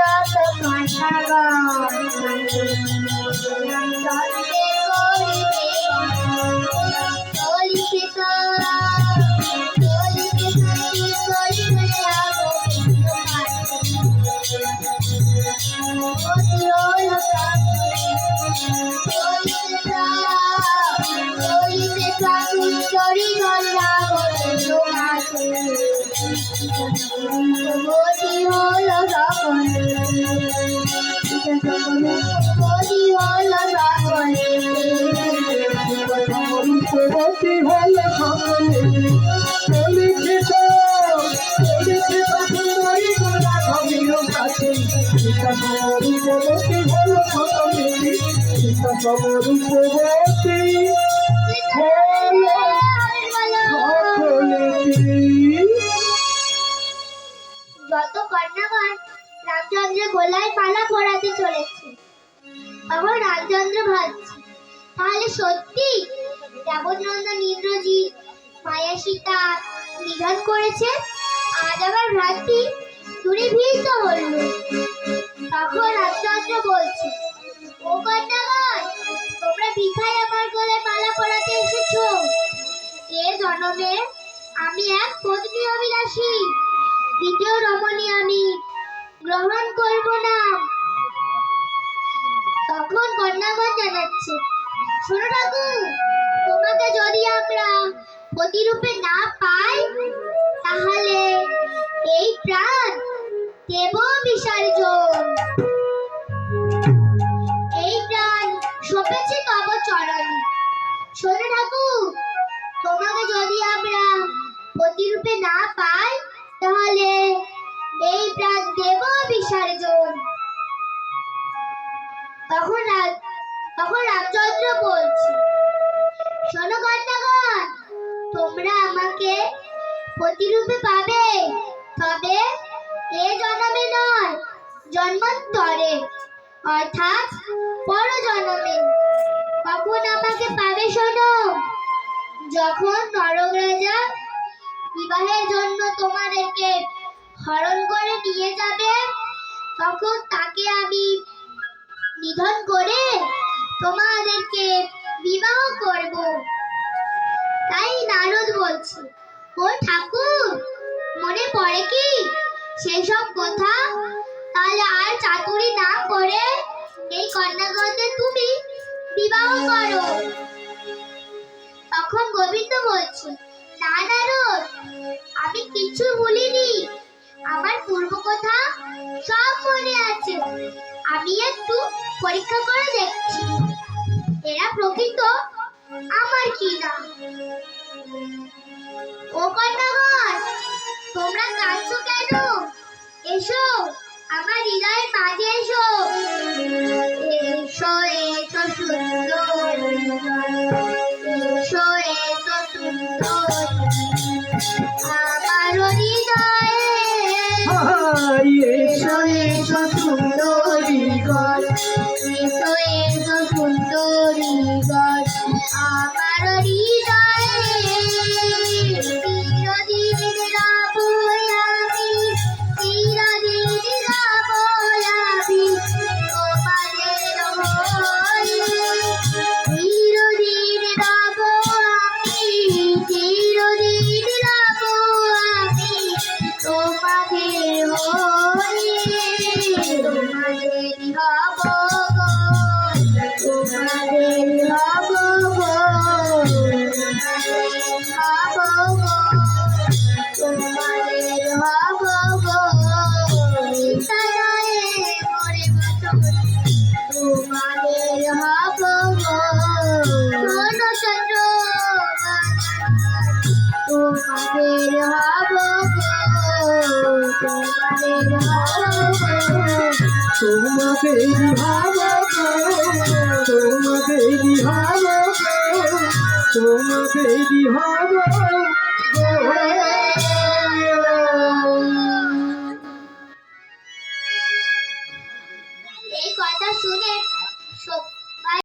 যত কান্নাগান রামচন্দ্রে করিবে চলিতে চলিতে সঙ্গী করিবে অতি হল চলিতে সঙ্গী করি গল্লা বলিল মাঝে গতি হল সকলে গতি হল সকলে গতি হল সকলে চলিছে চলিছে সুন্দরী গোলা ঘবির কাছে সীতা সমরূপবতী হল সকলে সীতা সমরূপবতী হল সকলে। যত কন্যাগণ রামচন্দ্রের গলায় মালা পরাতে চলেছে তখন রামচন্দ্র ভাবছে তাহলে সত্যি দেবনন্দন ইন্দ্রজিৎ মায়া সীতা নিধন করেছে। আজ আবার ভ্রাতৃ দূরীভূত হল। তখন রামচন্দ্র বলছে ও কন্যাগণ তোমরা বৃথায় আমার গলায় মালা পরাতে এসেছো। এ জন্মে আমি এক পত্নী অভিলাষী দ্বিতীয় রমণী আমি গ্রহণ করব না। তখন কন্যাগণ জানাচ্ছে শোনো ঠাকুর তোমাকে যদি আমরা প্রতিরূপে না পাই তাহলে এই প্রাণ দেব বিসর্জন। এই প্রাণ সপেছে তব চরণে। শোনো ঠাকুর তোমাকে যদি আমরা প্রতিরূপে না পাই তাহলে এই প্রাণ দেব বিসর্জন। তখন রামচন্দ্র বলছে শোনো কন্যাগণ তোমরা আমাকে প্রতিরূপে পাবে তবে এ জন্মে নয় জন্মান্তরে অর্থাৎ পর জন্মে। কখন আমাকে পাবে শোনো যখন নরক রাজা বিবাহের জন্য তোমাদেরকে হরণ করে নিয়ে যাবে তখন তাকে আমি নিধন করে তোমাদেরকে বিবাহ করব। তাই নারদ বলছে ও ঠাকুর মনে পড়ে কি সেই সব কথা? তাহলে আর চাতুরি না করে এই কন্যাগণদের তুমি বিবাহ করো। তখন গোবিন্দ বলছে না নারদ আমি কিছু ভুলিনি, আমার পূর্ব কথা সব মনে আছে। আমি একটু পরীক্ষা করে দেখছি এরা প্রকৃত আমার কি না। ও কন্যাগণ তোমরা কাঁদছো কেন? এসো আমার হৃদয়ের মাঝে এসো। এসো এসো সুন্দর এসো এসো সুন্দর আমার হৃদয়ে এসো এসো সুন্দরী গণ এসো এসো সুন্দরী গণ আমার হৃদয়ে চিরদিন রব আমি চিরদিন রব আমি তোমাদের হয়ে চিরদিন রব আমি চিরদিন রব আমি তোমাদের হয়ে তোমাদের হব গো তোমাদের হব গো তোমাদের হব গো তারায়ে মরে বছর তোমাদের হব গো শোনো চন্দ্র তোমাদের হব গো তোমাদের হব গো তোমাদের ভাব তোমাদের ভাব তোমাদের ভাব। এই কথা শুনে